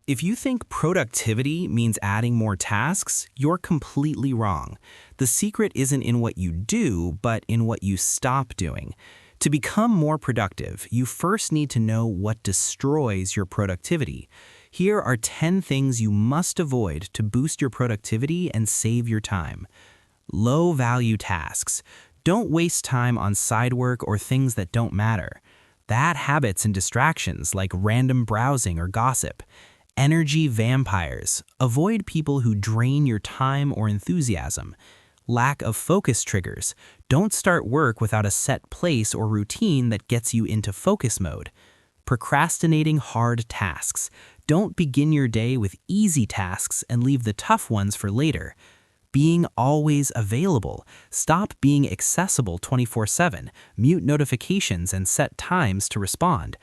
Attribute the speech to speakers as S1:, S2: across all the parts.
S1: If you think productivity means adding more tasks, you're completely wrong. The secret isn't in what you do, but in what you stop doing. To become more productive, you first need to know what destroys your productivity. Here are 10 things you must avoid to boost your productivity and save your time. Low-value tasks. Don't waste time on side work or things that don't matter. Bad habits and distractions like random browsing or gossip. Energy vampires. Avoid people who drain your time or enthusiasm. Lack of focus triggers. Don't start work without a set place or routine that gets you into focus mode. Procrastinating hard tasks. Don't begin your day with easy tasks and leave the tough ones for later. Being always available. Stop being accessible 24/7. Mute notifications and set times to respond.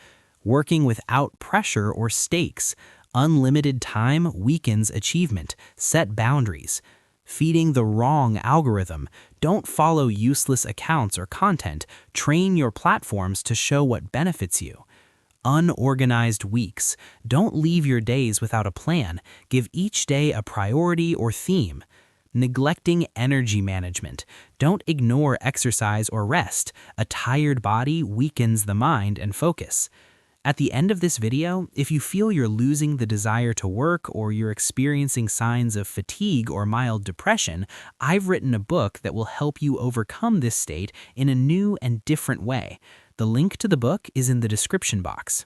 S1: Working without pressure or stakes. Unlimited time weakens achievement. Set boundaries. Feeding the wrong algorithm. Don't follow useless accounts or content. Train your platforms to show what benefits you. Unorganized weeks. Don't leave your days without a plan. Give each day a priority or theme. Neglecting energy management. Don't ignore exercise or rest. A tired body weakens the mind and focus. At the end of this video, if you feel you're losing the desire to work or you're experiencing signs of fatigue or mild depression, I've written a book that will help you overcome this state in a new and different way. The link to the book is in the description box.